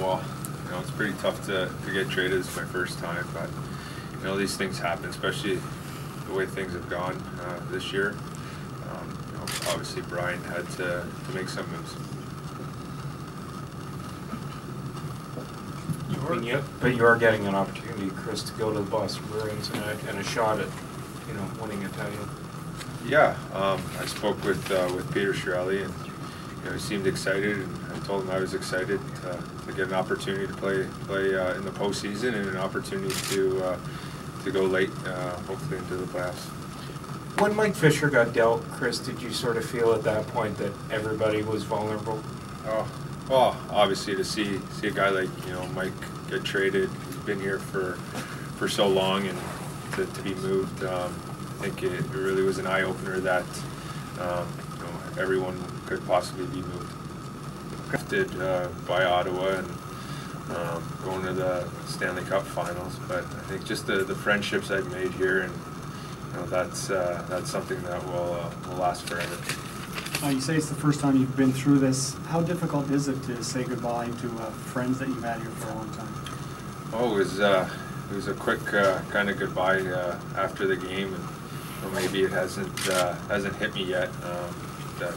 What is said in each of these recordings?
well, it's pretty tough to get traded. It's my first time, but these things happen, especially the way things have gone this year. Obviously Brian had to make some moves. But you are getting an opportunity, Chris, to go to the Boston Bruins and a shot at winning a title. Yeah, I spoke with Peter Chiarelli, and he seemed excited, and I told him I was excited to get an opportunity to play in the postseason and an opportunity to go late, hopefully into the playoffs. When Mike Fisher got dealt, Chris, did you sort of feel at that point that everybody was vulnerable? Oh, well, obviously to see a guy like Mike get traded, he's been here for so long, and to be moved, I think it really was an eye opener that everyone could possibly be moved. Drafted by Ottawa and going to the Stanley Cup Finals, but I think just the friendships I've made here, and that's something that will last forever. You say it's the first time you've been through this. How difficult is it to say goodbye to friends that you've had here for a long time? Oh, it was a quick kind of goodbye after the game, and maybe it hasn't hit me yet that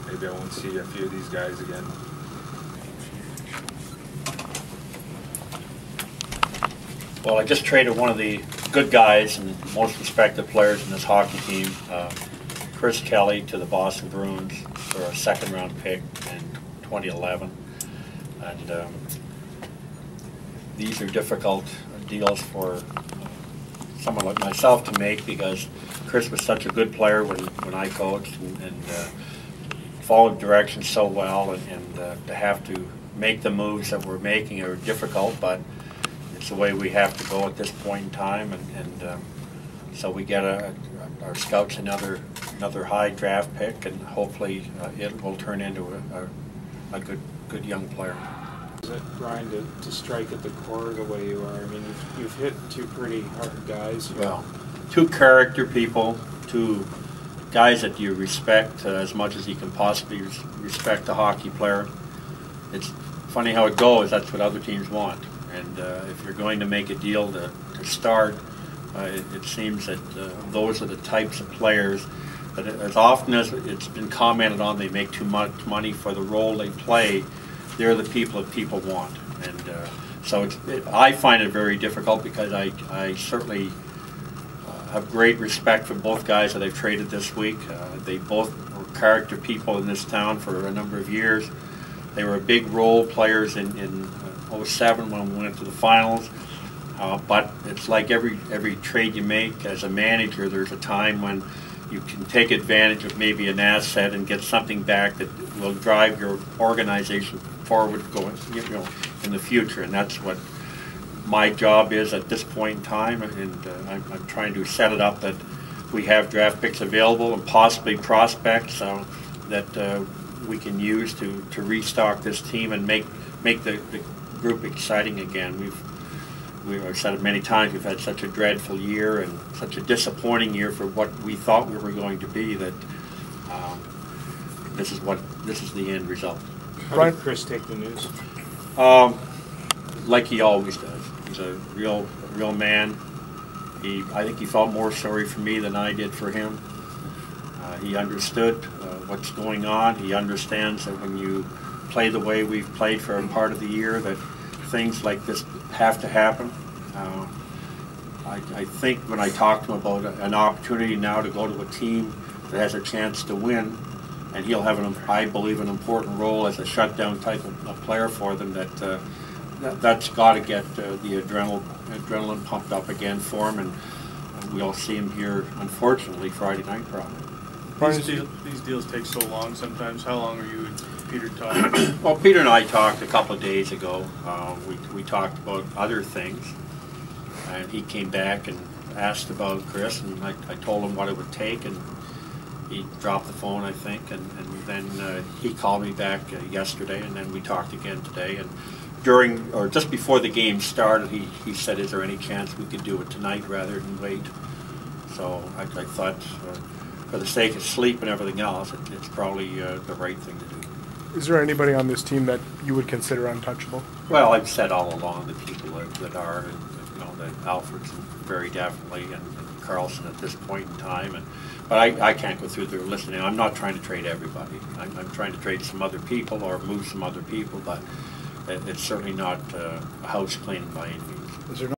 maybe I won't see a few of these guys again. Well, I just traded one of the good guys and most respected players in this hockey team, Chris Kelly, to the Boston Bruins for a second-round pick in 2011. And these are difficult deals for someone like myself to make, because Chris was such a good player when I coached, and followed directions so well, and to have to make the moves that we're making are difficult, but it's the way we have to go at this point in time, and so we get our scouts another high draft pick, and hopefully it will turn into a good young player. Is it, Brian, to strike at the core the way you are? I mean, you've hit two pretty hard guys. Well, two character people, two guys that you respect as much as you can possibly respect a hockey player. It's funny how it goes. That's what other teams want. And if you're going to make a deal to start, it seems that those are the types of players that, as often as it's been commented on, they make too much money for the role they play. They're the people that people want. And so I find it very difficult, because I certainly have great respect for both guys that I've traded this week. They both were character people in this town for a number of years. They were big role players in 07 when we went to the finals. But it's like every trade you make as a manager, there's a time when you can take advantage of maybe an asset and get something back that will drive your organization forward going, in the future. And that's what my job is at this point in time, and I'm trying to set it up that we have draft picks available and possibly prospects that we can use to restock this team and make the group exciting again. I've said it many times, we've had such a dreadful year and such a disappointing year for what we thought we were going to be, that this is the end result. How did Chris take the news? Like he always does. He's a real man. I think he felt more sorry for me than I did for him. He understood what's going on. He understands that when you play the way we've played for a part of the year, that things like this have to happen. I think when I talked to him about an opportunity now to go to a team that has a chance to win, and he'll have, I believe, an important role as a shutdown type of player for them, that's got to get the adrenaline pumped up again for him, and we'll see him here, unfortunately, Friday night probably. These deals take so long sometimes. How long are you and Peter talking? Well, Peter and I talked a couple of days ago. We talked about other things, and he came back and asked about Chris, and I told him what it would take, and he dropped the phone, I think, and then he called me back yesterday, and then we talked again today. And just before the game started, he said, "Is there any chance we could do it tonight rather than wait?" So I thought, for the sake of sleep and everything else, it's probably the right thing to do. Is there anybody on this team that you would consider untouchable? Well, I've said all along the people that are, and, you know, that Alfred's very definitely, and Carlson at this point in time, but I can't go through their list, and I'm not trying to trade everybody. I'm trying to trade some other people or move some other people, but it's certainly not a house cleaning by any means. Is there